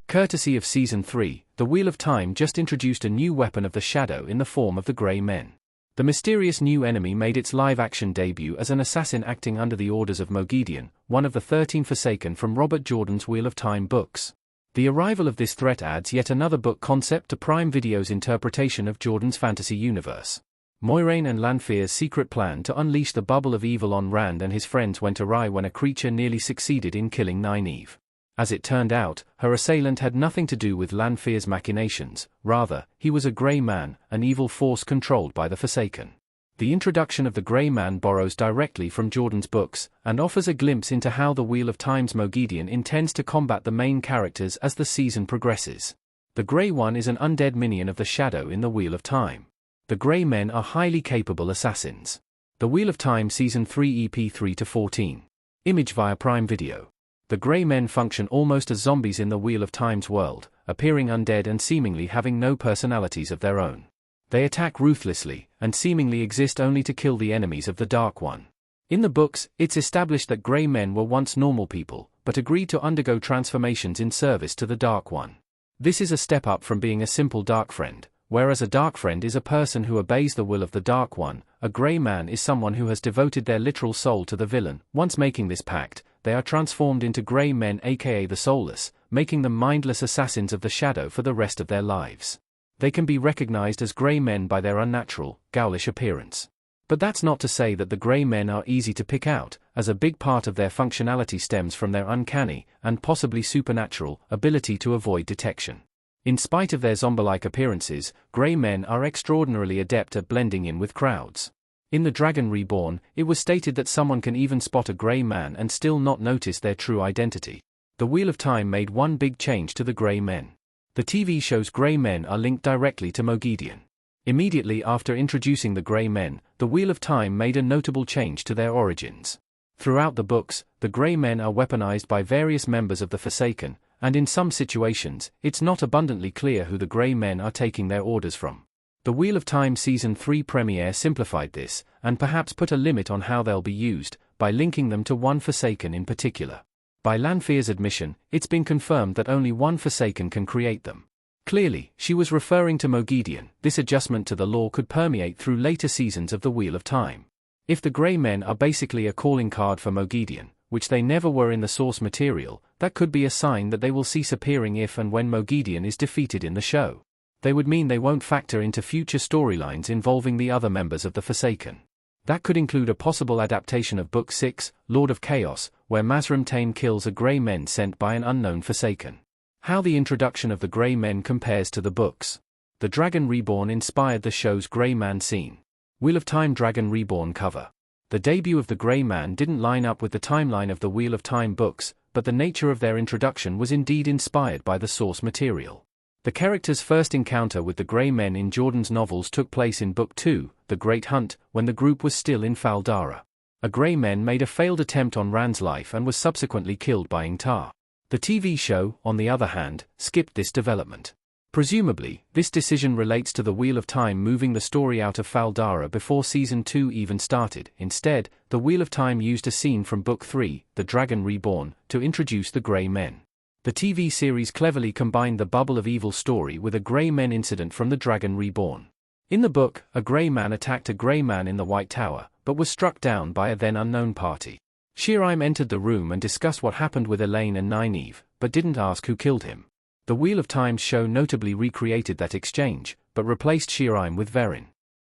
Courtesy of Season 3, The Wheel of Time just introduced a new weapon of the shadow in the form of the Grey Men. The mysterious new enemy made its live-action debut as an assassin acting under the orders of Moghedien, one of the 13 Forsaken from Robert Jordan's Wheel of Time books. The arrival of this threat adds yet another book concept to Prime Video's interpretation of Jordan's fantasy universe. Moiraine and Lanfear's secret plan to unleash the bubble of evil on Rand and his friends went awry when a creature nearly succeeded in killing Nynaeve. As it turned out, her assailant had nothing to do with Lanfear's machinations, rather, he was a Grey Man, an evil force controlled by the Forsaken. The introduction of the Grey Man borrows directly from Jordan's books, and offers a glimpse into how the Wheel of Time's Moghedien intends to combat the main characters as the season progresses. The Grey One is an undead minion of the Shadow in the Wheel of Time. The Grey Men are highly capable assassins. The Wheel of Time Season 3 EP 3-14. Image via Prime Video. The Grey Men function almost as zombies in the Wheel of Time's world, appearing undead and seemingly having no personalities of their own. They attack ruthlessly, and seemingly exist only to kill the enemies of the Dark One. In the books, it's established that Grey Men were once normal people, but agreed to undergo transformations in service to the Dark One. This is a step up from being a simple Dark Friend. Whereas a Dark Friend is a person who obeys the will of the Dark One, a Grey Man is someone who has devoted their literal soul to the villain. Once making this pact, they are transformed into Grey Men, aka the Soulless, making them mindless assassins of the Shadow for the rest of their lives. They can be recognized as Grey Men by their unnatural, ghoulish appearance. But that's not to say that the Grey Men are easy to pick out, as a big part of their functionality stems from their uncanny, and possibly supernatural, ability to avoid detection. In spite of their zombie-like appearances, Grey Men are extraordinarily adept at blending in with crowds. In The Dragon Reborn, it was stated that someone can even spot a Grey Man and still not notice their true identity. The Wheel of Time made one big change to the Grey Men. The TV show's Grey Men are linked directly to Moghedien. Immediately after introducing the Grey Men, the Wheel of Time made a notable change to their origins. Throughout the books, the Grey Men are weaponized by various members of the Forsaken, and in some situations, it's not abundantly clear who the Grey Men are taking their orders from. The Wheel of Time Season 3 premiere simplified this, and perhaps put a limit on how they'll be used, by linking them to one Forsaken in particular. By Lanfear's admission, it's been confirmed that only one Forsaken can create them. Clearly, she was referring to Moghedien. This adjustment to the law could permeate through later seasons of the Wheel of Time. If the Grey Men are basically a calling card for Moghedien, which they never were in the source material, that could be a sign that they will cease appearing if and when Moghedien is defeated in the show. They would mean they won't factor into future storylines involving the other members of the Forsaken. That could include a possible adaptation of Book 6, Lord of Chaos, where Mazrim Taine kills a Grey Men sent by an unknown Forsaken. How the introduction of the Grey Men compares to the books. The Dragon Reborn inspired the show's Grey Man scene. Wheel of Time Dragon Reborn cover. The debut of the Grey Man didn't line up with the timeline of the Wheel of Time books, but the nature of their introduction was indeed inspired by the source material. The character's first encounter with the Grey Men in Jordan's novels took place in Book 2, The Great Hunt, when the group was still in Fal Dara. A Grey Men made a failed attempt on Rand's life and was subsequently killed by Ingtar. The TV show, on the other hand, skipped this development. Presumably, this decision relates to the Wheel of Time moving the story out of Fal Dara before Season 2 even started. Instead, the Wheel of Time used a scene from Book 3, The Dragon Reborn, to introduce the Grey Men. The TV series cleverly combined the Bubble of Evil story with a Grey Men incident from The Dragon Reborn. In the book, a Grey Man attacked a Grey Man in the White Tower, but was struck down by a then unknown party. Shiraim entered the room and discussed what happened with Elaine and Nynaeve, but didn't ask who killed him. The Wheel of Time's show notably recreated that exchange, but replaced Shiraim with Verin.